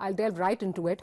I'll delve right into it.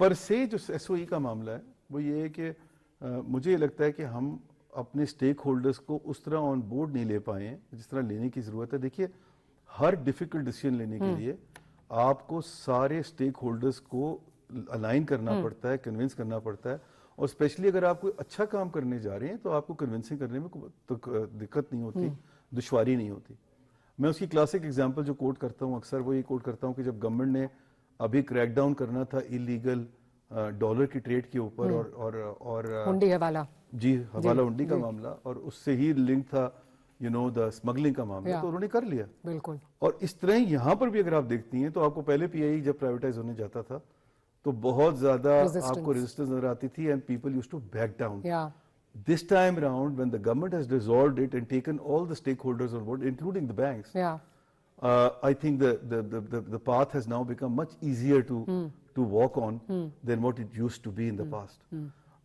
پر سے جو S O ای کا معاملہ ہے وہ یہ ہے کہ مجھے یہ لگتا ہے کہ ہم اپنے اسٹیک ہولڈرز کو اس طرح آن بورڈ نہیں لے پائے ہیں جس طرح لینے کی ضرورت ہے. دیکھیے ہر ڈیفیکلٹ ڈیسیژن لینے کے لیے آپ کو سارے اسٹیک ہولڈرز کو الائن کرنا پڑتا ہے, کنونس کرنا پڑتا ہے, اور اسپیشلی اگر آپ کوئی اچھا کام کرنے جا رہے ہیں تو آپ کو کنونسنگ کرنے میں دقت نہیں ہوتی, دشواری نہیں ہوتی. میں اس کی کلاسک ایگزامپل جو کوٹ کرتا ہوں اکثر وہ یہ کوٹ کرتا ہوں کہ جب گورنمنٹ نے ابھی کریک ڈاؤن کرنا تھا انلیگل ڈالر کی ٹریڈ کے اوپر اور ہنڈی حوالہ, جی حوالہ ہنڈی کا معاملہ, اور اس سے ہی لنک تھا دا اسمگلنگ کا معاملہ, تو انہوں نے کر لیا. بالکل. اور اس طرح یہاں پر بھی اگر آپ دیکھتی ہیں تو آپ کو پہلے پی آئی جب پرائیویٹائز ہونے جاتا تھا تو بہت زیادہ آپ کو ریزسٹنس نظر آتی تھی and people used to back down. This time around, when the government has dissolved it and taken all the stakeholders on board, including the banks, I think the path has now become much easier to walk on than what it used to be in the past.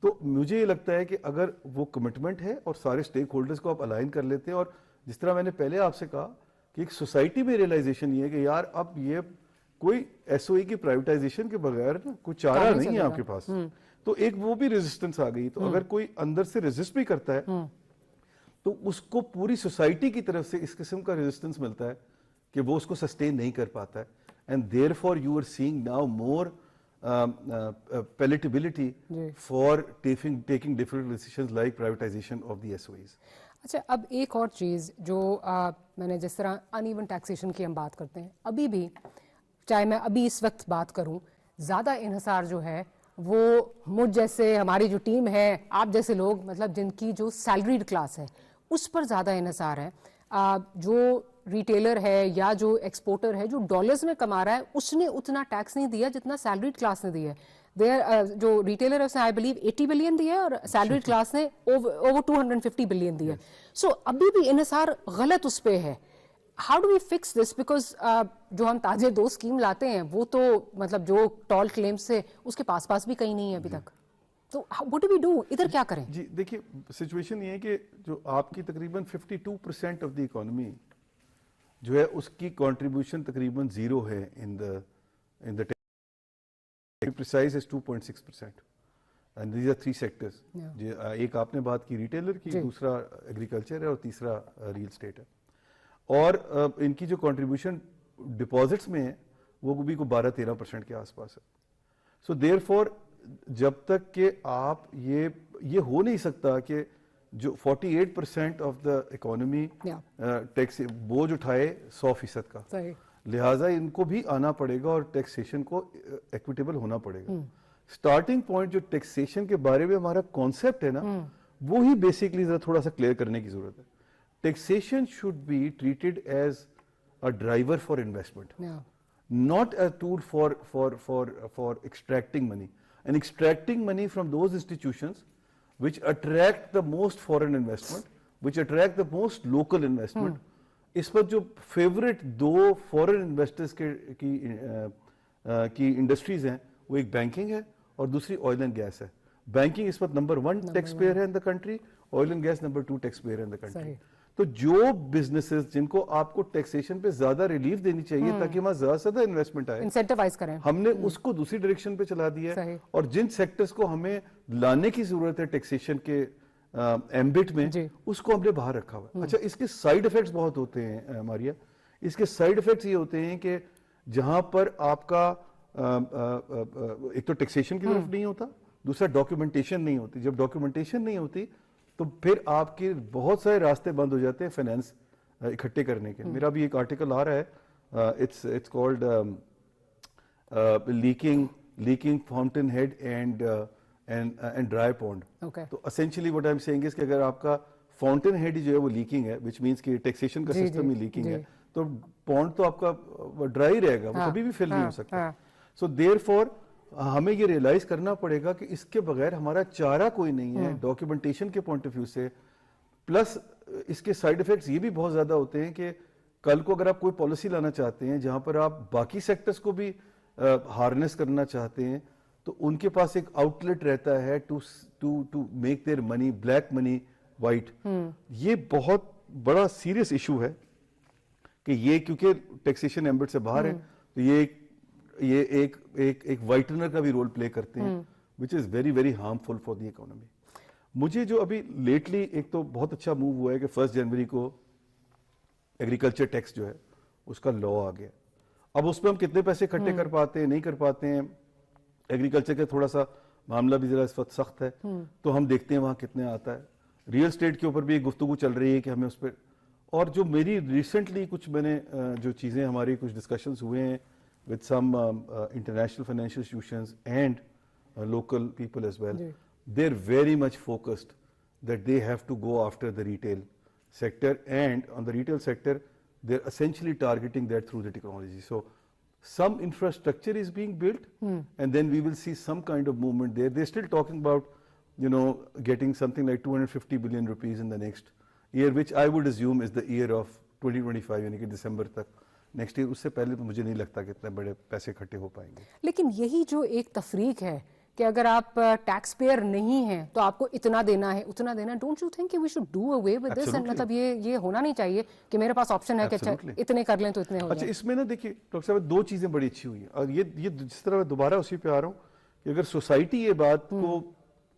تو مجھے یہ لگتا ہے کہ اگر وہ commitment ہے اور سارے اسٹیک ہولڈرز کو آپ الائن کر لیتے ہیں, اور جس طرح میں نے پہلے آپ سے کہا کہ ایک سوسائٹی میں ریئلائزیشن یہ ہے کہ یار اب یہ کوئی ایس او ای کی پرائیویٹائزیشن کے بغیر کوئی چارہ نہیں ہے آپ کے پاس, تو ایک وہ بھی ریزسٹنس آ گئی. تو اگر کوئی اندر سے ریزسٹ بھی کرتا ہے تو اس کو پوری سوسائٹی کی طرف سے اس قسم کا ریزسٹنس ملتا ہے کہ وہ اس کو سسٹین نہیں کر پاتا ہے. And therefore you are seeing now more palatability for taking different decisions like privatization of the SOEs. اچھا, اب ایک اور چیز جو میں نے جس طرح ان ایون ٹیکسیشن کی ہم بات کرتے ہیں, ابھی بھی چاہے میں ابھی اس وقت بات کروں, زیادہ انحصار جو ہے وہ مجھ جیسے ہماری جو ٹیم ہے, آپ جیسے لوگ, مطلب جن کی جو سیلریڈ کلاس ہے اس پر زیادہ انحصار ہے. جو ریٹیلر ہے یا جو ایکسپورٹر ہے جو ڈالرز میں کما رہا ہے اس نے اتنا ٹیکس نہیں دیا جتنا سیلریڈ کلاس نے دیا ہے. جو ریٹیلر ہے اس نے آئی بلیو 80 بلین دیا ہے اور سیلریڈ کلاس نے اوور 250 بلین دیا ہے. سو ابھی بھی انحصار غلط اس پہ ہے. How do we fix this, because جو ہم تاجر دو اسکیم لاتے ہیں وہ تو مطلب جو ٹال کلیمز سے اس کے پاس بھی کہیں نہیں ہے ابھی تک, تو what do we do, ادھر کیا کریں؟ جی دیکھیے سچویشن یہ ہے کہ جو آپ کی تقریباً 52% آف دی اکانومی جو ہے اس کی کنٹریبیوشن تقریباً زیرو ہے the the precise is 2.6%. And these are three sectors. ایک آپ نے بات کی ریٹیلر کی, دوسرا ایگریکلچر ہے اور تیسرا ریل اسٹیٹ ہے. اور ان کی جو کنٹریبیوشن ڈپازٹس میں ہے وہ بھی کو 12-13% کے آس پاس ہے. سو دیر فور جب تک کہ آپ یہ ہو نہیں سکتا کہ جو 48% آف دا اکانومی ٹیکس بوجھ اٹھائے 100% کا, لہٰذا ان کو بھی آنا پڑے گا اور ٹیکسیشن کو ایکویٹیبل ہونا پڑے گا. سٹارٹنگ پوائنٹ جو ٹیکسیشن کے بارے میں ہمارا کانسیپٹ ہے نا, وہی بیسکلی ذرا تھوڑا سا کلیئر کرنے کی ضرورت ہے. Taxation should be treated as a driver for investment, not a tool for extracting money, and extracting money from those institutions which attract the most foreign investment, which attract the most local investment. اس وقت جو favourite دو foreign investors کی industries ہیں وہ ایک banking ہے اور دوسری آئل اینڈ گیس ہے. بینکنگ اس وقت number 1 tax payer in the دا کنٹری, oil and gas number 2 tax payer in the دا کنٹری. تو جو بزنسز جن کو آپ کو ٹیکسیشن پہ زیادہ ریلیف دینی چاہیے تاکہ وہاں زیادہ سے زیادہ انویسٹمنٹ آئے, انسینٹیوائز کریں, ہم نے اس کو دوسری ڈائریکشن پہ چلا دیا ہے. اور جن سیکٹرز کو ہمیں لانے کی ضرورت ہے ٹیکسیشن کے ایمبٹ میں, اس کو ہم نے باہر رکھا ہوا ہے. اچھا, اس کے سائیڈ افیکٹس بہت ہوتے ہیں ماریا. اس کے سائیڈ افیکٹس یہ ہوتے ہیں کہ جہاں پر آپ کا ایک تو ٹیکسیشن کی طرف نہیں ہوتا, دوسرا ڈاکیومنٹیشن نہیں ہوتی. جب ڈاکیومنٹیشن نہیں ہوتی تو پھر آپ کے بہت سارے راستے بند ہو جاتے ہیں فائنینس اکٹھے کرنے کے. میرا بھی ایک آرٹیکل آ رہا ہے, it's called leaking fountain head and dry pond. تو essentially what I am seeing is کہ اگر آپ کا فاؤنٹین ہیڈ جو ہے وہ لیکنگ ہے, وچ مینس کہ ٹیکسیشن کا سسٹم ہی لیکنگ ہے, تو پونڈ تو آپ کا ڈرائی رہے گا, وہ کبھی بھی فل نہیں ہو سکتا. سو دیر فور ہمیں یہ ریئلائز کرنا پڑے گا کہ اس کے بغیر ہمارا چارہ کوئی نہیں ہے ڈاکیومنٹیشن کے پوائنٹ آف ویو سے. پلس اس کے سائیڈ افیکٹس یہ بھی بہت زیادہ ہوتے ہیں کہ کل کو اگر آپ کوئی پالیسی لانا چاہتے ہیں جہاں پر آپ باقی سیکٹرز کو بھی ہارنس کرنا چاہتے ہیں, تو ان کے پاس ایک آؤٹ لیٹ رہتا ہے to make their money, black money white. یہ بہت بڑا سیریس ایشو ہے کہ یہ کیونکہ ٹیکسیشن ایمبٹ سے باہر ہے, تو یہ یہ ایک وائٹنر کا بھی رول پلے کرتے ہیں which is very very harmful for the economy. مجھے جو ابھی لیٹلی ایک تو بہت اچھا موو ہوا ہے کہ 1 جنوری کو ایگریکلچر ٹیکس جو ہے اس کا لا آ گیا. اب اس پہ ہم کتنے پیسے اکٹھے کر پاتے ہیں نہیں کر پاتے ہیں, ایگریکلچر کا تھوڑا سا معاملہ بھی ذرا اس وقت سخت ہے, تو ہم دیکھتے ہیں وہاں کتنے آتا ہے. ریئل اسٹیٹ کے اوپر بھی ایک گفتگو چل رہی ہے کہ ہمیں اس پہ, اور جو میری ریسنٹلی کچھ میں نے جو چیزیں ہماری کچھ ڈسکشنز ہوئے ہیں with some international financial institutions and local people as well, they're very much focused that they have to go after the retail sector, and on the retail sector they're essentially targeting that through the technology. So some infrastructure is being built, and then we will see some kind of movement there. They're still talking about, getting something like 250 billion rupees in the next year, which I would assume is the year of 2025, یعنی کہ دسمبر تک next year. اس سے پہلے تو مجھے نہیں لگتا کہ اتنے بڑے پیسے اکٹھے ہو پائیں گے. لیکن یہی جو ایک تفریق ہے کہ اگر آپ ٹیکس پیئر نہیں ہیں تو آپ کو اتنا دینا ہے اتنا دینا ہے, ڈونٹ یو تھنک کہ we should do away with this, and مطلب یہ ہونا نہیں چاہیے کہ میرے پاس آپشن ہے کہ اتنے کر لیں تو اتنے ہو جائیں. اچھا, اس میں نا دیکھیے ڈاکٹر صاحب دو چیزیں بڑی اچھی ہوئی ہیں, اور یہ جس طرح میں دوبارہ اسی پہ آ رہا ہوں کہ اگر سوسائٹی یہ بات کو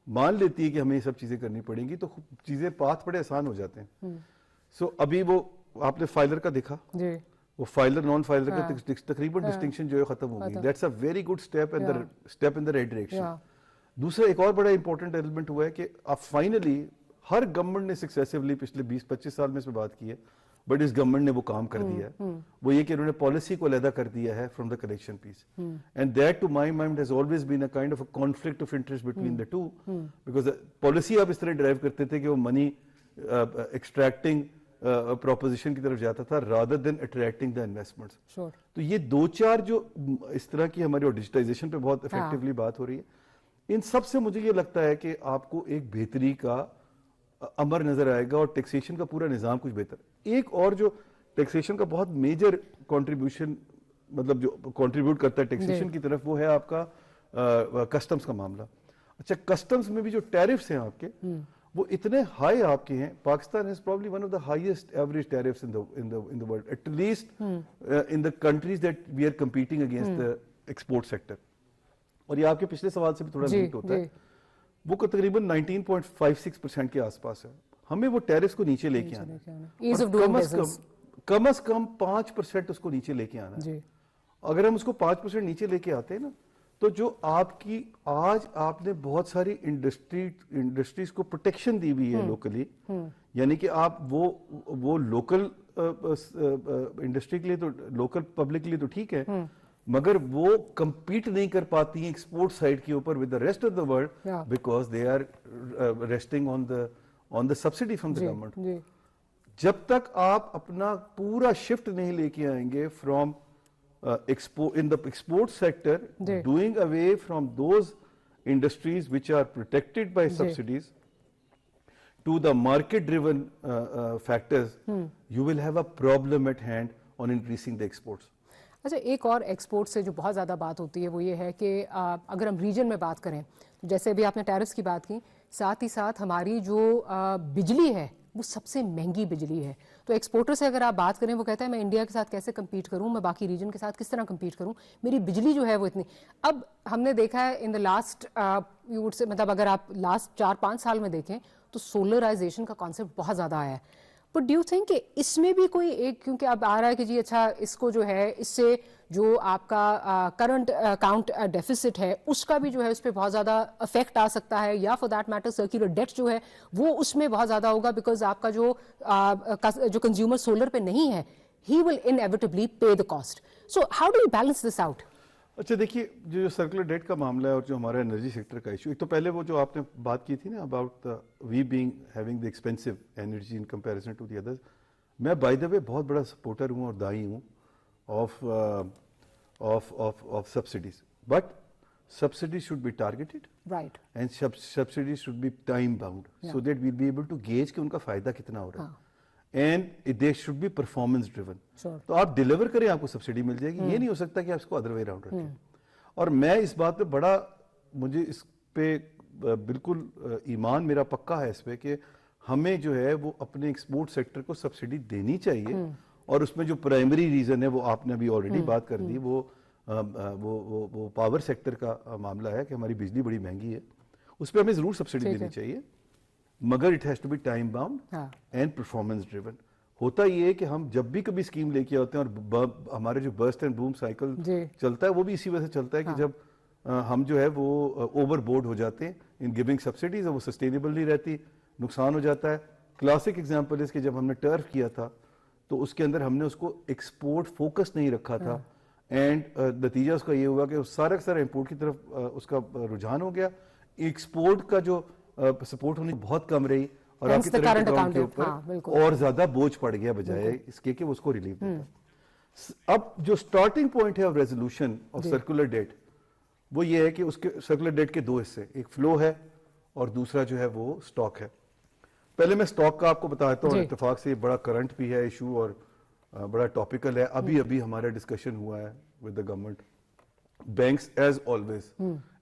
مان لیتی ہے کہ ہمیں یہ سب چیزیں کرنی پڑیں گی تو چیزیں پاتھ بڑے آسان ہو جاتے ہیں. سو ابھی وہ آپ نے فائلر کا دیکھا, وہ فائلر نان فائلر کا تقریباً ڈسٹنکشن جو ہے ختم ہو گئی. That's a very good step in the right direction. دوسرا ایک اور بڑا امپورٹنٹ ایلیمنٹ ہوا ہے کہ اب فائنلی ہر گورنمنٹ نے سکسیسفلی پچھلے 20-25 سال میں اس میں بات کی ہے, بٹ اس گورنمنٹ نے وہ کام کر دیا ہے, وہ یہ کہ انہوں نے پالیسی کو علیحدہ کر دیا ہے from the collection piece, and that to my mind has always been a kind of a conflict of interest between the two, because policy آپ اس طرح ڈرائیو کرتے تھے کہ وہ منی ایکسٹریکٹنگ پروپوزیشن کی طرف جاتا تھا rather than attracting the investments. تو یہ دو چار جو اس طرح کی ہماری ڈیجیٹائزیشن پہ بہت افیکٹولی بات ہو رہی ہے, ان سب سے مجھے یہ لگتا ہے کہ آپ کو ایک بہتری کا امر نظر آئے گا, اور ٹیکسیشن کا پورا نظام کچھ بہتر. ایک اور جو ٹیکسیشن کا بہت میجر کنٹریبیوشن, مطلب جو کنٹریبیوٹ کرتا ہے ٹیکسیشن کی طرف, وہ ہے آپ کا کسٹمز کا معاملہ. اچھا, کسٹمز میں بھی جو ٹیرفس ہیں آپ کے وہ اتنے ہائی آپ کے ہیں. Pakistan is probably one of the highest average tariffs in the world, at least in the countries that we are competing against the export sector. اور یہ آپ کے پچھلے سوال سے بھی تھوڑا لنکڈ ہوتا ہے, وہ تقریباً 19.56% کے آس پاس ہے. ہمیں وہ ٹیرفس کو نیچے لے کے آنا, کم از کم 5% اس کو نیچے لے کے آنا ہے. اگر ہم اس کو 5% نیچے لے کے آتے ہیں نا, تو جو آپ کی آج آپ نے بہت ساری انڈسٹریز کو پروٹیکشن دی ہوئی ہے لوکلی, یعنی کہ آپ وہ لوکل انڈسٹری کے لیے تو لوکل پبلک کے لیے تو ٹھیک ہے, مگر وہ کمپیٹ نہیں کر پاتی ہیں ایکسپورٹ سائڈ کے اوپر with the rest of the world, because they are resting on the subsidy from the government. جب تک آپ اپنا پورا شفٹ نہیں لے کے آئیں گے from in the export sector, doing away from those industries which are protected by subsidies to the market driven factors, you will have a problem at hand on increasing the exports. اچھا, ایک اور export سے جو بہت زیادہ بات ہوتی ہے وہ یہ ہے کہ اگر ہم ریجن میں بات کریں, جیسے ابھی آپ نے ٹیرفس کی بات کی, ساتھ ہی ساتھ ہماری جو بجلی ہے وہ سب سے مہنگی بجلی ہے. تو ایکسپورٹر سے اگر آپ بات کریں, وہ کہتا ہے میں انڈیا کے ساتھ کیسے کمپیٹ کروں, میں باقی ریجن کے ساتھ کس طرح کمپیٹ کروں, میری بجلی جو ہے وہ اتنی. اب ہم نے دیکھا ہے ان دا لاسٹ مطلب اگر آپ لاسٹ 4-5 سال میں دیکھیں تو سولرائزیشن کا کانسیپٹ بہت زیادہ آیا ہے. بٹ ڈو یو تھنک کہ اس میں بھی کوئی ایک, کیونکہ اب آ رہا ہے کہ جی اچھا اس کو جو ہے اس سے جو آپ کا کرنٹ اکاؤنٹ ڈیفیسٹ ہے اس کا بھی جو ہے اس پہ بہت زیادہ افیکٹ آ سکتا ہے, یا for that matter circular debt جو ہے وہ اس میں بہت زیادہ ہوگا, بیکاز آپ کا جو کنزیومر سولر پہ نہیں ہے he will inevitably pay the cost. So how do you balance this out? اچھا دیکھیے, جو سرکولر ڈیٹ کا معاملہ ہے اور جو ہمارا انرجی سیکٹر کا ایشو, ایک تو پہلے وہ جو آپ نے بات کی تھی نا about we being having the expensive energy in comparison to the others, میں بائی دا وے بہت بڑا سپورٹر ہوں اور دائی ہوں of subsidies, but subsidies should be targeted, right, and subsidies should be time bound, so that we'll be able to gauge کہ ان کا فائدہ کتنا ہو رہا ہے, and they should be performance driven. تو آپ ڈیلیور کریں آپ کو سبسڈی مل جائے گی, یہ نہیں ہو سکتا کہ آپ اس کو ادر وے راؤنڈ رکھیں. اور میں اس بات پہ بڑا, مجھے اس پہ بالکل ایمان میرا پکا ہے اس پہ کہ ہمیں جو ہے وہ اپنے ایکسپورٹ سیکٹر کو سبسڈی دینی چاہیے, اور اس میں جو پرائمری ریزن ہے وہ آپ نے ابھی آلریڈی بات کر دی, وہ وہ پاور سیکٹر کا معاملہ ہے کہ ہماری بجلی بڑی مہنگی ہے, اس پہ ہمیں ضرور سبسڈی دینی چاہیے, مگر it has to be time bound and performance driven. ہوتا یہ ہے کہ ہم جب بھی کبھی اسکیم لے کے آتے ہیں, اور ہمارے جو برسٹ اینڈ بوم سائیکل چلتا ہے وہ بھی اسی وجہ سے چلتا ہے کہ جب ہم جو ہے وہ اوور بورڈ ہو جاتے ہیں ان گیونگ سبسڈیز, وہ سسٹینیبل نہیں رہتی, نقصان ہو جاتا ہے. کلاسک ایگزامپل ہے کہ جب ہم نے ٹرف کیا تھا تو اس کے اندر ہم نے اس کو ایکسپورٹ فوکس نہیں رکھا تھا, اینڈ نتیجہ اس کا یہ ہوا کہ سارا کا سارا امپورٹ کی طرف اس کا رجحان ہو گیا. ایکسپورٹ کا جو سپورٹ ہونی بہت کم رہی, اور آپ کی کرنٹ اکاؤنٹ کے اوپر اور زیادہ بوجھ پڑ گیا بجائے اس کے کہ اس کو ریلیف دیتا. اب جو سٹارٹنگ پوائنٹ ہے of resolution of circular debt, وہ یہ ہے کہ اس کے سرکولر ڈیٹ کے دو حصے, ایک فلو ہے اور دوسرا جو ہے وہ سٹاک ہے. پہلے میں سٹاک کا آپ کو بتا دیتا ہوں, اتفاق سے یہ بڑا کرنٹ بھی ہے ایشو اور بڑا ٹاپیکل ہے. ابھی ہمارا ڈسکشن ہوا ہے with the government. Banks as always,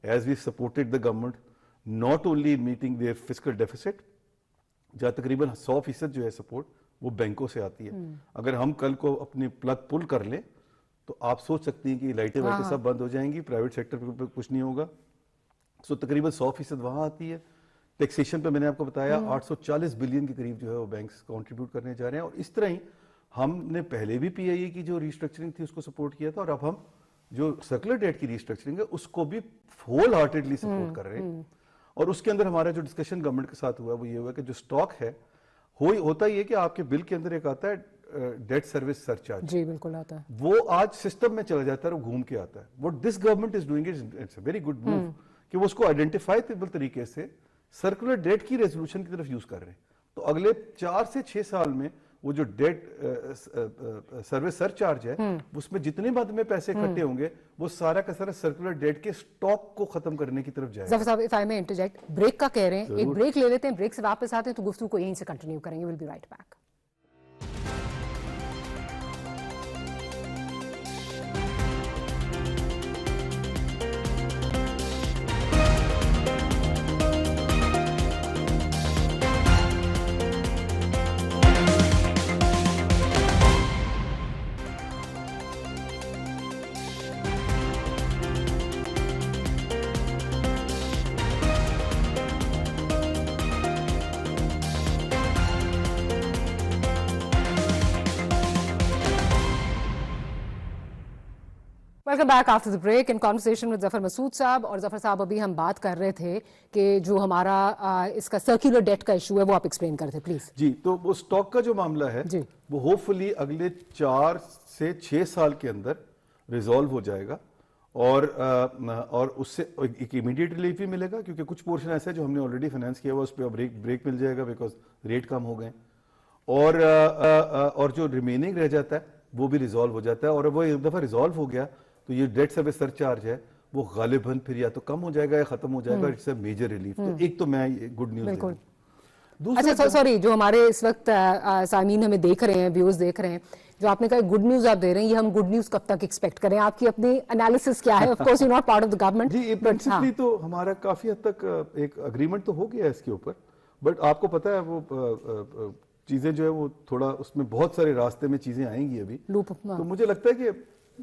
as we supported the government not only in meeting their fiscal deficit, جہاں تقریباً 100% جو ہے سپورٹ وہ بینکوں سے آتی ہے. اگر ہم کل کو اپنی پلگ پل کر لیں تو آپ سوچ سکتی ہیں کہ لائٹیں وائٹیں سب بند ہو جائیں گی, پرائیویٹ سیکٹر پہ کچھ نہیں ہوگا. سو تقریباً 100% وہاں آتی ہے. ٹیکسیشن پہ میں نے آپ کو بتایا 840 بلین کے قریب جو ہے وہ بینکس کنٹریبیوٹ کرنے جا رہے ہیں, اور اس طرح ہی ہم نے پہلے بھی پی آئی اے کی جو ریسٹرکچرنگ تھی اس کو سپورٹ کیا تھا, اور اب ہم جو سرکولر ڈیٹ کی ریسٹرکچرنگ ہے اس کو بھی ہول ہارٹیڈلی سپورٹ کر رہے ہیں. اور اس کے اندر ہمارا جو ڈسکشن گورنمنٹ کے ساتھ ہوا وہ یہ ہوا کہ جو سٹاک ہے ہوتا یہ کہ آپ کے بل کے اندر ایک آتا ہے ڈیٹ سروس سرچارج. جی بالکل آتا ہے, وہ آج سسٹم میں چلا جاتا ہے اور گھوم کے آتا ہے. What this government is doing it's a very good move کہ وہ اس کو آئیڈینٹیفائیبل طریقے سے سرکولر ڈیٹ کی ریزولوشن کی طرف یوز کر رہے ہیں. تو اگلے 4 سے 6 سال میں وہ جو ڈیٹ سروس سر چارج ہے اس میں جتنے بعد میں پیسے اکٹھے ہوں گے وہ سارا کا سارا سرکولر ڈیٹ کے سٹاک کو ختم کرنے کی طرف جائے گا. ظفر صاحب if I may interject, break کا کہہ رہے ہیں, ایک بریک لے لیتے ہیں, بریک سے واپس آتے ہیں تو گفتگو کو یہیں سے کنٹینیو کریں گے. we'll be right back. Welcome back after the break in conversation with Zafar Masood sahab. اور ظفر صاحب ابھی ہم بات کر رہے تھے کہ جو ہمارا اس کا سرکولر ڈیٹ کا ایشو ہے وہ آپ ایکسپلین کر رہے تھے پلیز. جی, تو وہ سٹاک کا جو معاملہ ہے وہ ہوپ فلی اگلے 4 سے 6 سال کے اندر ریزالو ہو جائے گا, اور اس سے ایک امیڈیٹ ریلیف بھی ملے گا کیونکہ کچھ پورشن ایسا ہے جو ہم نے آلریڈی فائنانس کیا ہوا اس پہ بریک مل جائے گا بیکاز ریٹ کم ہو گئے, اور جو ریمیننگ رہ جاتا ہے وہ بھی ریزالو ہو جاتا ہے. اور وہ ایک دفعہ ریزالو ہو گیا تو یہ ڈیٹ سروس سر چارج ہے وہ غالباً پھر یا تو کم ہو جائے گا یا ختم ہو جائے گا. It's a major relief. تو ایک تو میں گڈ نیوز بالکل. اچھا سوری, جو ہمارے اس وقت سامعین ہمیں دیکھ رہے ہیں, ویوز دیکھ رہے ہیں, جو آپ نے کہا گڈ نیوز آپ دے رہے ہیں, یہ ہم گڈ نیوز کب تک ایکسپیکٹ کریں؟ آپ کی اپنی انالیسس کیا ہے؟ Of course you not part of the government. جی, پرنسپلی تو ہمارا کافی حد تک ایک اگریمنٹ تو ہو گیا ہے اس کے اوپر, بٹ آپ کو پتہ ہے وہ چیزیں جو ہے وہ تھوڑا اس میں بہت سارے راستے میں چیزیں آئیں گی ابھی. تو مجھے لگتا ہے کہ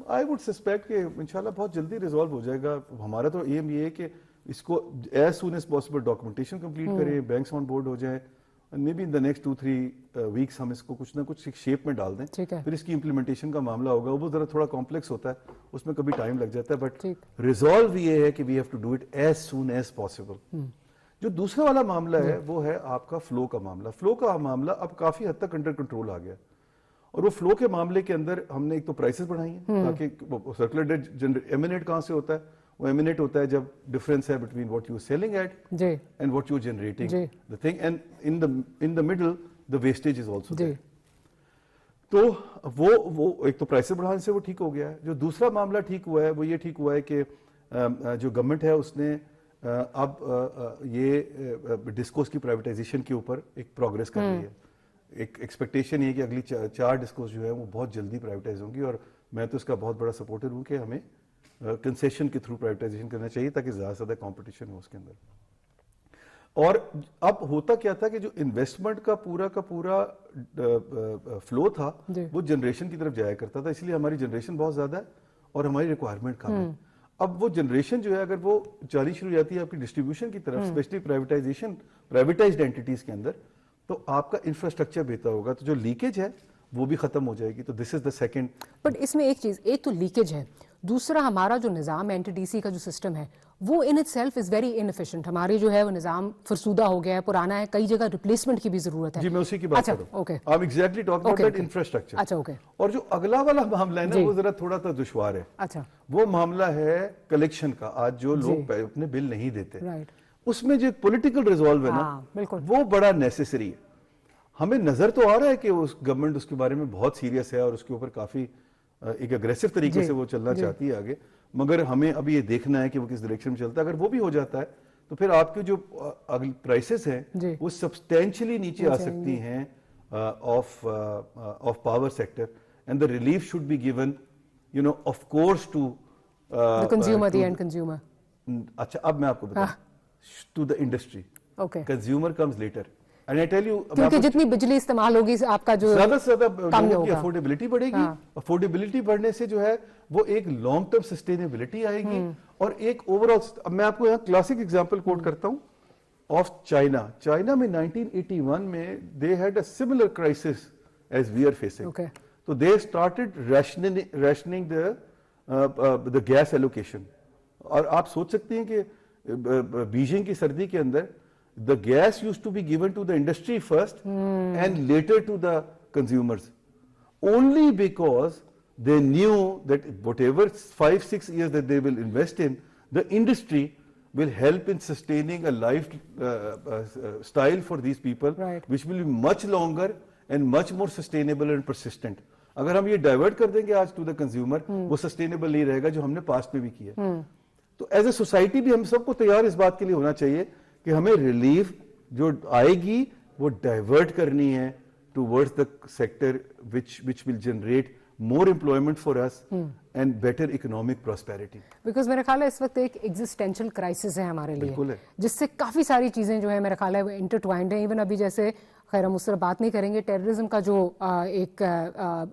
آئی وڈ سسپیکٹ کہ انشاءاللہ بہت جلدی ریزالو ہو جائے گا. ہمارا تو ایم یہ ہے کہ اس کو as soon as possible documentation complete کریں, بینکس آن بورڈ ہو جائیں, may be in the next 2-3 ویکس ہم اس کو کچھ نہ کچھ شیپ میں ڈال دیں. پھر اس کی امپلیمنٹیشن کا معاملہ ہوگا, وہ ذرا تھوڑا کمپلیکس ہوتا ہے, اس میں کبھی ٹائم لگ جاتا ہے, بٹ ریزالو یہ ہے کہ we have to do it as soon as possible. جو دوسرا والا معاملہ ہے وہ ہے آپ کا فلو کا معاملہ. فلو کا معاملہ اب کافی حد تک انڈر کنٹرول آ گیا, اور وہ فلو کے معاملے کے اندر ہم نے ایک تو پرائسز بڑھائی ہیں تاکہ سرکولر ڈیٹ ایمینیٹ کہاں سے ہوتا ہے, وہ ایمینیٹ ہوتا ہے جب ڈفرینس ہے between what you selling at and what you generating the thing, and in the middle the wastage is also there. تو وہ ایک تو پرائسز بڑھانے سے وہ ٹھیک ہو گیا ہے. جو دوسرا معاملہ ٹھیک ہوا ہے وہ یہ ٹھیک ہوا ہے کہ جو گورنمنٹ ہے اس نے اب یہ ڈسکوز کی پرائیویٹائزیشن کے اوپر ایک پروگرس کر رہی ہے. ایک ایکسپیکٹیشن یہ کہ اگلی 4 ڈسکوز جو ہے وہ بہت جلدی پرائیویٹائز ہوں گی, اور میں تو اس کا بہت بڑا سپورٹر ہوں کہ ہمیں کنسیشن کے تھرو پرائیویٹائزیشن کرنا چاہیے تاکہ زیادہ سے زیادہ کمپٹیشن ہو اس کے اندر. اور اب ہوتا کیا تھا کہ جو انویسٹمنٹ کا پورا فلو تھا وہ جنریشن کی طرف جایا کرتا تھا, اس لیے ہماری جنریشن بہت زیادہ ہے اور ہماری ریکوائرمنٹ کم ہے. اب وہ جنریشن جو ہے اگر وہ جاری شروع ہو جاتی ہے آپ کی ڈسٹریبیوشن کی طرف, اسپیشلی پرائیویٹائزڈ اینٹیز کے اندر, تو آپ کا انفراسٹرکچر بہتر ہوگا, تو جو لیکیج ہے وہ بھی ختم ہو جائے گی. تو دس از دا سیکنڈ. بٹ اس میں ایک چیز, ایک تو لیکیج ہے, دوسرا ہمارا جو نظام این ٹی ڈی سی کا جو سسٹم ہے وہ ان itself is very inefficient. ہماری جو ہے وہ نظام فرسودہ ہو گیا ہے, پرانا ہے, کئی جگہ ریپلیسمنٹ کی بھی ضرورت ہے. جی میں اسی کی بات کر رہا ہوں. آپ exactly talk about that infrastructure. اچھا اوکے. اور جو اگلا والا معاملہ ہے نا وہ ذرا تھوڑا سا دشوار ہے. اچھا وہ معاملہ ہے کلیکشن کا. آج جو لوگ اپنے بل نہیں دیتے, رائٹ, اس میں جو پولیٹیکل ریزالو ہے نا بالکل وہ بڑا نیسیسری ہے. ہمیں نظر تو آ رہا ہے کہ گورنمنٹ اس کے بارے میں بہت سیریس ہے اور اس کے اوپر کافی ایک اگریسو طریقے سے وہ چلنا چاہتی ہے آگے, مگر ہمیں ابھی یہ دیکھنا ہے کہ وہ کس ڈائریکشن میں چلتا ہے. اگر وہ بھی ہو جاتا ہے تو پھر آپ کے جو اگلی پرائسز ہیں وہ سبسٹینشلی نیچے آ سکتی ہیں of power sector, and the relief should be given of course to consumer, the end consumer. اچھا اب میں آپ کو بتاؤں, to the industry. Okay, consumer comes later. And I tell you, کیونکہ جتنی بجلی استعمال ہوگی آپ کا جو زیادہ سے زیادہ لوگوں کی افورڈیبلٹی بڑھے گی. افورڈیبلٹی بڑھنے سے جو ہے وہ ایک لانگ ٹرم سسٹینیبلٹی آئے گی, اور ایک اوور آل. اب میں آپ کو یہاں کلاسک ایگزامپل کوٹ کرتا ہوں آف چائنا. چائنا میں 1981 میں they had a similar crisis as we are facing. تو they started rationing the gas allocation. اور آپ سوچ سکتے ہیں کہ بیجنگ کی سردی کے اندر the gas used to be given to the industry first and later to the consumers, only because they knew that whatever 5-6 years that they will invest in, the industry will help in sustaining a life style for these people, which will be much longer and much more sustainable and persistent. اگر ہم یہ divert کر دیں گے آج to the consumer, وہ sustainable نہیں رہے گا جو ہم نے پاسٹ میں بھی کیا. تو ایز اے سوسائٹی بھی ہم سب کو تیار اس بات کے لیے ہونا چاہیے کہ ہمیں ریلیف جو آئے گی وہ ڈائیورٹ کرنی ہے towards the sector which will generate more employment for us and better economic prosperity. Because میرا خیال ہے اس وقت ایک ایگزسٹینشیل کرائسس ہے ہمارے لیے, جس سے کافی ساری چیزیں جو ہے میرا خیال ہے وہ انٹرٹوائنڈ ہیں. ایون ابھی جیسے خیر ہم اس طرح بات نہیں کریں گے, ٹیررزم کا جو ایک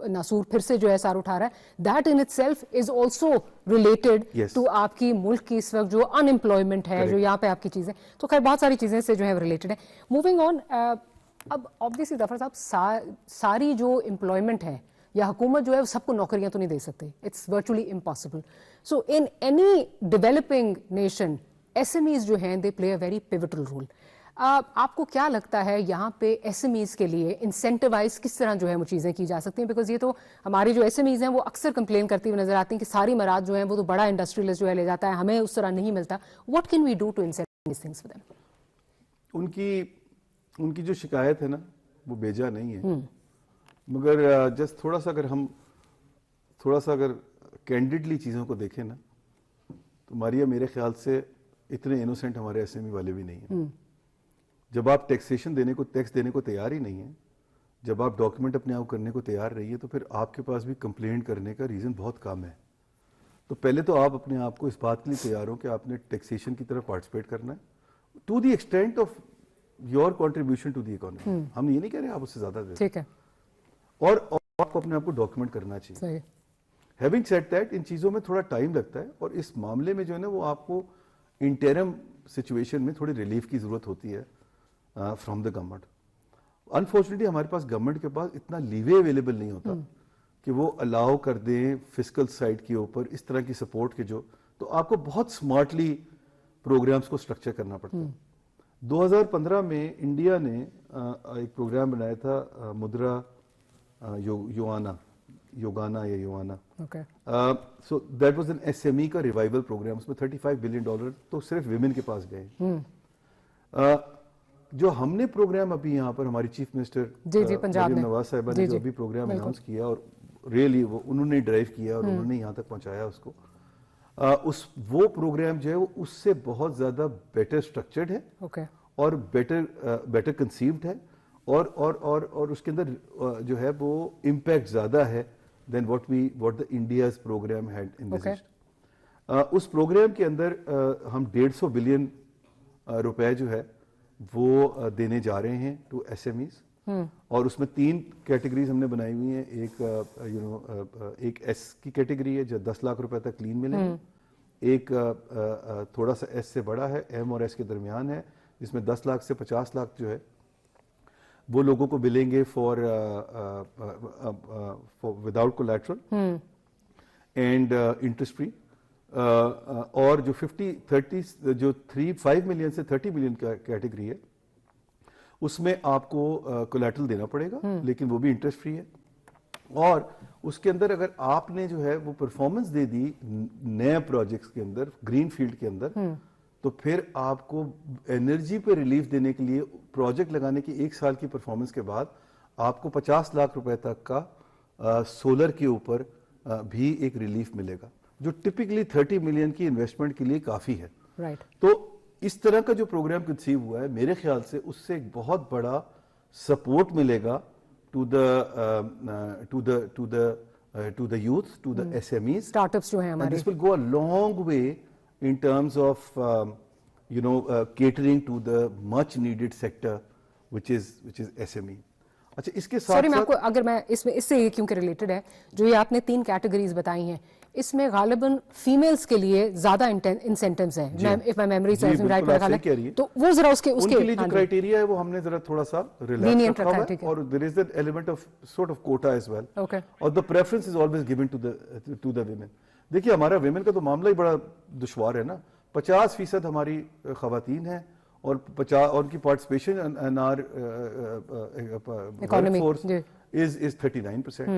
ناسور پھر سے جو ہے سار اٹھا رہا ہے, that in itself is also related to آپ کی ملک کی اس وقت جو ان امپلائمنٹ ہے, جو یہاں پہ آپ کی چیزیں. تو خیر بہت ساری چیزیں سے جو ہے ریلیٹڈ ہے. موونگ آن, اب آبویسلی ظفر صاحب ساری جو امپلائمنٹ ہے یا حکومت جو ہے سب کو نوکریاں تو نہیں دے سکتے, it's virtually impossible. So in any developing nation S M Es جو ہیں they play a very pivotal role. آپ کو کیا لگتا ہے یہاں پہ ایس ایم ایز کے لیے انسینٹیوائز کس طرح جو ہے وہ چیزیں کی جا سکتی ہیں؟ بیکاز یہ تو ہماری جو ایس ایم ایز ہیں وہ اکثر کمپلین کرتی ہوئی نظر آتی ہیں کہ ساری مراد جو ہیں وہ تو بڑا انڈسٹریلسٹ جو ہے لے جاتا ہے, ہمیں اس طرح نہیں ملتا. What can we do to incentivise these things for them? ان کی جو شکایت ہے نا وہ بیجا نہیں ہے, مگر جسٹ تھوڑا سا اگر کینڈیڈلی چیزوں کو دیکھیں نا تو ماریا میرے خیال سے اتنے انوسینٹ ہمارے ایس ایم ای والے بھی نہیں ہیں. جب آپ ٹیکس دینے کو تیار ہی نہیں ہیں, جب آپ ڈاکیومنٹ اپنے آپ کرنے کو تیار رہی ہے, تو پھر آپ کے پاس بھی کمپلینٹ کرنے کا ریزن بہت کم ہے. تو پہلے تو آپ اپنے آپ کو اس بات کے لیے تیار ہو کہ آپ نے ٹیکسیشن کی طرف پارٹیسپیٹ کرنا ہے to the extent of your contribution to the economy. ہم یہ نہیں کہہ رہے آپ اس سے زیادہ دیں, ٹھیک ہے, اور آپ کو اپنے آپ کو ڈاکیومنٹ کرنا چاہیے. ہیونگ سیڈ دیٹ, ان چیزوں میں تھوڑا ٹائم لگتا ہے, اور اس معاملے میں جو ہے نا وہ آپ کو انٹرم سچویشن میں تھوڑی ریلیف کی ضرورت ہوتی ہے فرام دا گورنمنٹ. انفارچونیٹلی ہمارے پاس گورنمنٹ کے پاس اتنا لیوے اویلیبل نہیں ہوتا کہ وہ الاؤ کر دیں فسکل سائڈ کے اوپر اس طرح کی سپورٹ کے جو, تو آپ کو بہت سمارٹلی پروگرامز کو اسٹرکچر کرنا پڑتا ہے. 2015 میں انڈیا نے ایک پروگرام بنایا تھا مدرا یوگانا یا Yojana. So that was an S M E کا ریوائول پروگرام. اس میں $35 بلین تو صرف ویمن کے پاس گئے. جو ہم نے پروگرام ابھی یہاں پر ہماری چیف منسٹر مریم نواز صاحبہ نے جو ابھی پروگرام اناؤنس کیا, اور ریئلی وہ انہوں نے ڈرائیو کیا اور انہوں نے یہاں تک پہنچایا اس کو, وہ پروگرام جو ہے وہ اس سے بہت زیادہ بیٹر اسٹرکچرڈ ہے اور بیٹر کنسیوڈ ہے, اور اس کے اندر جو ہے وہ امپیکٹ زیادہ ہے then what the India's programme had envisaged. اس پروگرام کے اندر ہم 150 بلین روپے جو ہے وہ دینے جا رہے ہیں ٹو ایس ایم ایز, اور اس میں 3 کیٹیگریز ہم نے بنائی ہوئی ہیں. ایک ایس کی کیٹیگری ہے جو 10 لاکھ روپے تک کلین ملیں گے. ایک تھوڑا سا ایس سے بڑا ہے, ایم اور ایس کے درمیان ہے, جس میں 10 لاکھ سے 50 لاکھ جو ہے وہ لوگوں کو ملیں گے for without collateral and interest free. اور جو 5 ملین سے 30 ملین کا کیٹیگری ہے اس میں آپ کو کولیٹرل دینا پڑے گا, لیکن وہ بھی انٹرسٹ فری ہے. اور اس کے اندر اگر آپ نے جو ہے وہ پرفارمنس دے دی نئے پروجیکٹس کے اندر, گرین فیلڈ کے اندر, تو پھر آپ کو انرجی پہ ریلیف دینے کے لیے پروجیکٹ لگانے کی 1 سال کی پرفارمنس کے بعد آپ کو 50 لاکھ روپے تک کا سولر کے اوپر بھی ایک ریلیف ملے گا, جو ٹپکلی 30 ملین کی انویسٹمنٹ کے لیے کافی ہے. تو اس طرح کا جو پروگرام کنسیو ہوا ہے, میرے خیال سے اس سے ایک بہت بڑا سپورٹ ملے گا to the youth, to the S M Es, startups جو ہیں ہمارے. This will go a long way in terms of catering to the much needed sector which is SME. اچھا اس کے ساتھ سوری میں آپ کو اگر میں اس سے کیونکہ ریلیٹڈ ہے, جو یہ آپ نے 3 کیٹیگریز بتائی ہیں اس میں غالباً فیمیلز کے لیے زیادہ انسینٹیوز ہیں, if my memory serves me right, تو وہ ذرا اس کے لیے جو کرائٹیریا ہے وہ ہم نے ذرا تھوڑا سا ریلیکس رکھا ہوا ہے, اور there is an element of sort of quota as well. اور the preference is always given to the women. دیکھیے ہمارا ویمن کا تو معاملہ ہی بڑا دشوار ہے نا. 50% ہماری خواتین ہیں اور ان کی participation in our work force is 39%.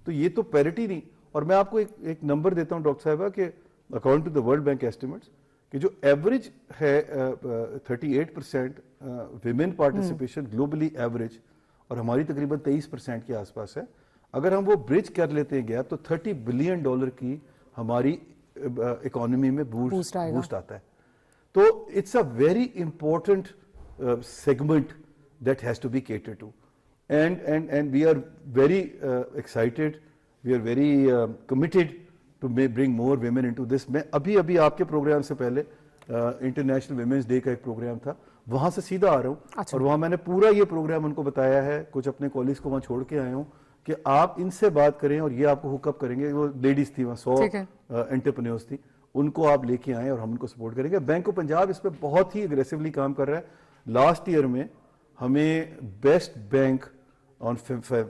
تو یہ تو پیرٹی نہیں. اور میں آپ کو ایک نمبر دیتا ہوں ڈاکٹر صاحبہ کہ according to the World Bank estimates کہ جو ایوریج ہے 38% ویمن پارٹیسپیشن گلوبلی ایوریج, اور ہماری تقریباً 23% کے آس پاس ہے. اگر ہم وہ برج کر لیتے ہیں گیپ تو $30 بلین کی ہماری اکانومی میں بوسٹ آتا ہے. تو it's a very important segment that has to be catered to, and we are very excited, we are very committed to bring more women into this. میں ابھی آپ کے پروگرام سے پہلے انٹرنیشنل ویمنس ڈے کا ایک پروگرام تھا, وہاں سے سیدھا آ رہا ہوں, اور وہاں میں نے پورا یہ پروگرام ان کو بتایا ہے. کچھ اپنے کالجز کو وہاں چھوڑ کے آئے ہوں کہ آپ ان سے بات کریں اور یہ آپ کو ہوک اپ کریں گے. وہ لیڈیز تھی وہاں, 100 انٹرپرینیورز تھی, ان کو آپ لے کے آئیں اور ہم ان کو سپورٹ کریں گے. بینک آف پنجاب اس پہ بہت ہی اگریسولی کام کر رہا ہے. لاسٹ ایئر میں ہمیں best bank on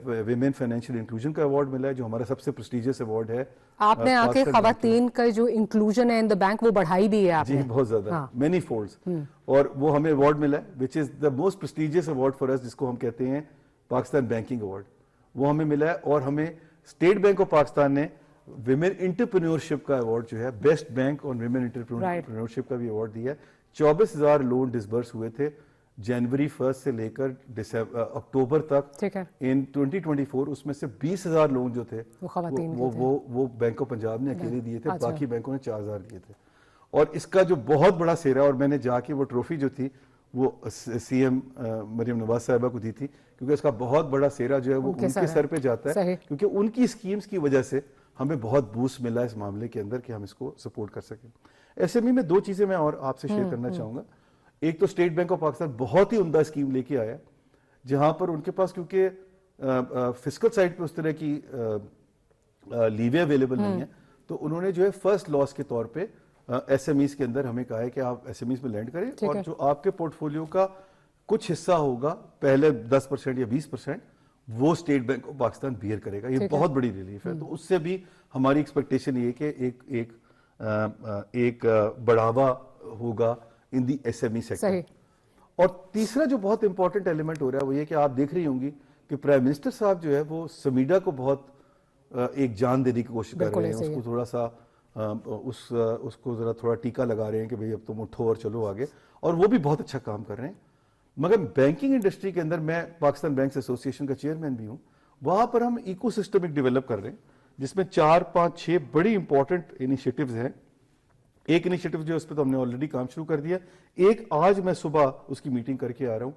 women financial inclusion کا ایوارڈ ملا ہے, جو ہمارا سب سے پریسٹیجیس ایوارڈ ہے. آپ نے آ کے خواتین کا جو انکلوژن ہے ان دا بینک وہ بڑھائی بھی ہے آپ نے. جی بہت زیادہ, مینی فولڈز, اور وہ ہمیں ایوارڈ ملا ہے which is the most prestigious award for us, جس کو ہم کہتے ہیں پاکستان بینکنگ ایوارڈ. وہ ہمیں ملا ہے. اور ہمیں اسٹیٹ بینک آف پاکستان نے ویمن انٹرپرینورشپ کا ایوارڈ جو ہے, best bank on women entrepreneurship کا بھی ایوارڈ دیا ہے. 24,000 لون ڈسبرس ہوئے تھے جنوری 1 سے لے کر اکتوبر تک ان 2024. اس میں سے 20,000 لون جو تھے وہ بینک آف پنجاب نے اکیلے دیے تھے, باقی بینکوں نے 4,000 دیے تھے. اور اس کا جو بہت بڑا سہرا, اور میں نے جا کے وہ ٹرافی جو تھی وہ سی ایم مریم نواز صاحبہ کو دی تھی, کیونکہ اس کا بہت بڑا سہرا جو ہے وہ ان کے سر پہ جاتا ہے, کیونکہ ان کی اسکیمز کی وجہ سے ہمیں بہت بوسٹ ملا اس معاملے کے اندر کہ ہم اس کو سپورٹ کر سکیں. ایس ایم ای میں 2 چیزیں میں اور آپ سے شیئر کرنا چاہوں گا. ایک تو اسٹیٹ بینک آف پاکستان بہت ہی عمدہ اسکیم لے کے آیا, جہاں پر ان کے پاس کیونکہ فسکل سائڈ پہ اس طرح کی لیوے اویلیبل نہیں ہے, تو انہوں نے جو ہے فرسٹ لاس کے طور پہ ایس ایم ایز کے اندر ہمیں کہا ہے کہ آپ ایس ایم ایز میں لینڈ کریں, اور جو آپ کے پورٹ فولیو کا کچھ حصہ ہوگا پہلے 10% یا 20% وہ State Bank of Pakistan bear کرے گا. یہ بہت بڑی ریلیف ہے. تو اس سے بھی ہماری ایکسپیکٹیشن یہ کہ ایک بڑھاوا ہوگا ان دی ایس ایم ای سیکٹر. اور تیسرا جو بہت امپورٹنٹ ایلیمنٹ ہو رہا ہے وہ یہ کہ آپ دیکھ رہی ہوں گی کہ پرائم منسٹر صاحب جو ہے وہ سمیڈا کو بہت ایک جان دینے کی کوشش کر رہے ہیں. اس کو تھوڑا سا اس کو ذرا تھوڑا ٹیکا لگا رہے ہیں کہ بھئی اب تم اٹھو اور چلو آگے, اور وہ بھی بہت اچھا کام کر رہے ہیں. مگر بینکنگ انڈسٹری کے اندر, میں پاکستان بینکس ایسوسی ایشن کا چیئرمین بھی ہوں, وہاں پر ہم ایکو سسٹم ایک ڈیولپ کر رہے ہیں جس میں 4, 5, 6 بڑی امپورٹنٹ انیشیٹوز ہیں. ایک انیشیٹو جو اس پہ تو ہم نے آلریڈی کام شروع کر دیا. ایک آج میں صبح اس کی میٹنگ کر کے آ رہا ہوں.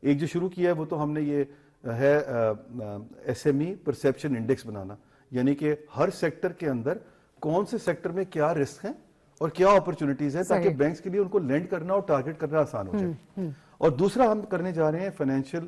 ایک جو شروع کیا ہے وہ تو ہم نے یہ ہے S M E perception index بنانا, یعنی کہ ہر سیکٹر کے اندر کون سے سیکٹر میں کیا رسک ہیں اور کیا اپرچونٹیز ہیں, تاکہ بینکس کے لیے ان کو لینڈ کرنا اور ٹارگٹ کرنا آسان ہو جائے. اور دوسرا ہم کرنے جا رہے ہیں financial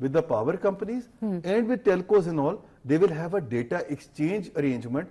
with the power companies and with telcos and all, they will have a data exchange arrangement.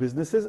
businesses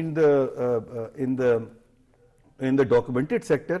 in the documented sector,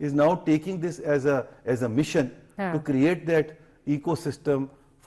is now taking this as a mission to create that ecosystem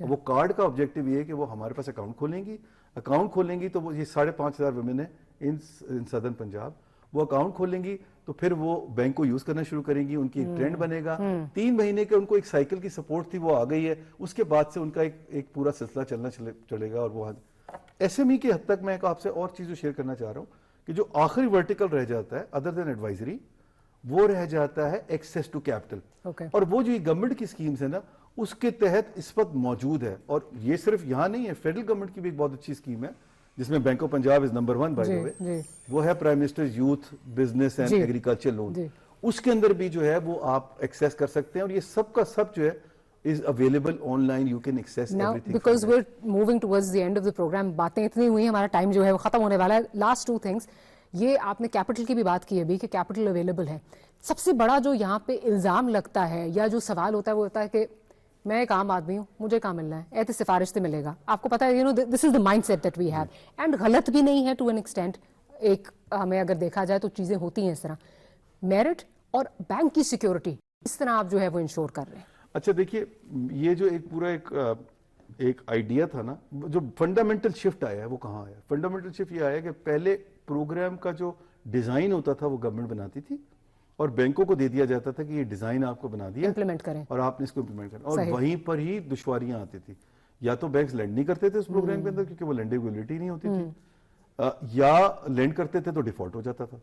وہ card کا objective یہ ہے کہ وہ ہمارے پاس account کھولیں گی تو وہ یہ 5,500 ویمن ہیں ان سدرن پنجاب، وہ اکاؤنٹ کھولیں گی تو پھر وہ بینک کو یوز کرنا شروع کریں گی، ان کی ایک ٹرینڈ بنے گا. 3 مہینے کے ان کو ایک سائیکل کی سپورٹ تھی، وہ آ گئی ہے. اس کے بعد سے ان کا ایک پورا سلسلہ چلے گا. اور وہ ایس ایم ای کی حد تک میں آپ سے اور چیزیں شیئر کرنا چاہ رہا ہوں کہ جو آخری ورٹیکل رہ جاتا ہے ادر دین ایڈوائزری، وہ رہ جاتا ہے ایکسیس ٹو کیپٹل. اور وہ جو گورنمنٹ کی اسکیمز ہیں نا اس کے تحت اس وقت موجود ہے. اور یہ صرف یہاں نہیں ہے، فیڈرل گورنمنٹ کی بھی ایک بہت اچھی اسکیم ہے جس میں bank of Punjab is number 1 by the way, وہ ہے prime minister youth business and agriculture loan. اس کے اندر بھی جو ہے وہ آپ ایکسیس کر سکتے ہیں، اور یہ سب کا سب جو ہے is available online. You can access now everything. Because we're moving towards the end of the program, باتیں اتنی ہوئی ہیں، ہمارا ٹائم جو ہے وہ ختم ہونے والا ہے. لاسٹ 2 things، یہ آپ نے کیپٹل کی بھی بات کی ابھی کہ کیپٹل اویلیبل ہے. سب سے بڑا جو یہاں پہ الزام لگتا ہے یا جو سوال ہوتا ہے وہ ہوتا ہے کہ میں ایک عام آدمی ہوں، مجھے کہاں ملنا ہے، ایسے سفارش سے ملے گا. آپ کو پتا ہے this is the mindset that we have, and غلط بھی نہیں ہے ٹو این ایکسٹینٹ. ایک ہمیں اگر دیکھا جائے تو چیزیں ہوتی ہیں اس طرح. میرٹ اور بینک کی سیکیورٹی اس طرح آپ جو ہے وہ انشور کر رہے ہیں. اچھا دیکھیے، یہ جو ایک پورا ایک آئیڈیا تھا نا، جو فنڈامنٹل شفٹ آیا ہے وہ کہاں آیا؟ فنڈامنٹل شفٹ یہ آیا کہ پہلے پروگرام کا جو ڈیزائن ہوتا تھا وہ گورنمنٹ بناتی تھی اور بینکوں کو دے دیا جاتا تھا کہ یہ ڈیزائن آپ کو بنا دیا امپلیمنٹ کریں اور آپ نے اس کو امپلیمنٹ کرنا. اور وہیں پر ہی دشواریاں آتی تھی. یا تو بینکس لینڈ نہیں کرتے تھے اس پروگرام کے اندر کیونکہ وہ لینڈیبلٹی نہیں ہوتی تھی، یا لینڈ کرتے تھے تو ڈیفالٹ ہو جاتا تھا.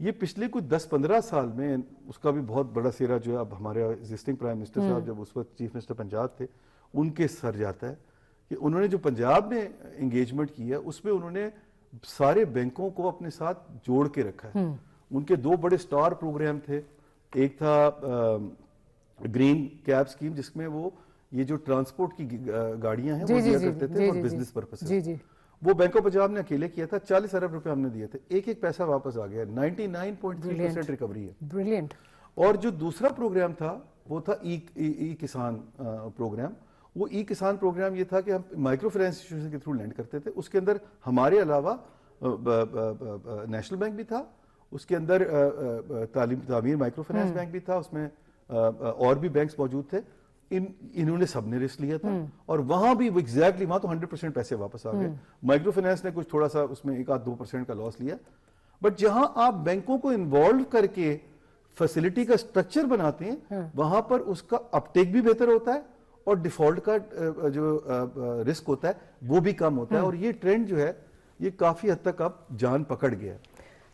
یہ پچھلے کچھ 10-15 سال میں اس کا بھی بہت بڑا سیرا جو ہے اب ہمارے ایگزسٹنگ پرائم منسٹر صاحب جب اس وقت چیف منسٹر پنجاب تھے ان کے سر جاتا ہے کہ انہوں نے جو پنجاب میں انگیجمنٹ کی ہے اس میں انہوں نے سارے بینکوں کو اپنے ساتھ جوڑ کے رکھا ہے. ان کے 2 بڑے سٹار پروگرام تھے. ایک تھا گرین کیب اسکیم جس میں وہ یہ جو ٹرانسپورٹ کی گاڑیاں ہیں وہ دیا کرتے تھے اور بزنس پرپس سے. وہ بینک آف پنجاب نے اکیلے کیا تھا. 40 ارب روپے ہم نے دیے تھے، ایک پیسہ واپس آ گیا. 99.3% ریکوری ہے. بریلینٹ. اور جو دوسرا پروگرام تھا وہ تھا ای کسان پروگرام. وہ ای کسان پروگرام یہ تھا کہ ہم مائکرو فائنانس انسٹیٹیوشن کے تھرو لینڈ کرتے تھے. اس کے اندر ہمارے علاوہ نیشنل بینک بھی تھا، اس کے اندر تعمیر مائکرو فائنانس بینک بھی تھا، اس میں اور بھی بینکس موجود تھے. انہوں نے سب نے رسک لیا تھا اور وہاں بھی ایگزیکٹلی وہاں تو 100% پیسے واپس آ گئے. مائکرو فائنانس نے کچھ تھوڑا سا اس میں 1-2% کا لاس لیا. بٹ جہاں آپ بینکوں کو انوالو کر کے فیسلٹی کا اسٹرکچر بناتے ہیں وہاں پر اس کا اپٹیک بھی بہتر ہوتا ہے اور ڈیفالٹ کا جو رسک ہوتا ہے وہ بھی کم ہوتا ہے. اور یہ ٹرینڈ جو ہے یہ کافی حد تک اب جان پکڑ گیا ہے.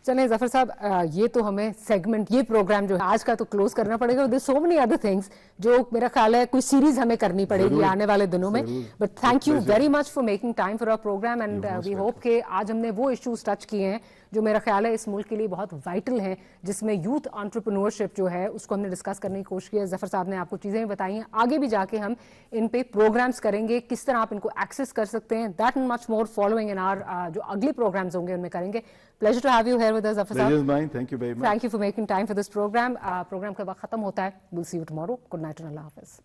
چلیں ظفر صاحب، یہ تو ہمیں سیگمنٹ یہ پروگرام جو ہے آج کا تو کلوز کرنا پڑے گا. سو مینی ادر تھنگس جو میرا خیال ہے کوئی سیریز ہمیں کرنی پڑے گی آنے والے دنوں میں. But thank you very much for making time for our program and we hope کہ آج ہم نے وہ ایشوز ٹچ کیے ہیں جو میرا خیال ہے اس ملک کے لیے بہت وائٹل ہیں، جس میں یوتھ انٹرپرینورشپ جو ہے اس کو ہم نے ڈسکس کرنے کی کوشش کی ہے. ظفر صاحب نے آپ کو چیزیں بتائی ہیں، آگے بھی جا کے ہم ان پہ پروگرامز کریں گے، کس طرح آپ ان کو ایکسیس کر سکتے ہیں. That and much more following in our جو اگلی پروگرامز ہوں گے ان میں کریں گے. Pleasure to have you here with us, Zafar Saab. Thank you very much. Thank you for making time for this program. Program کا وقت ختم ہوتا ہے. We'll see you tomorrow. Good night and Allah Hafiz.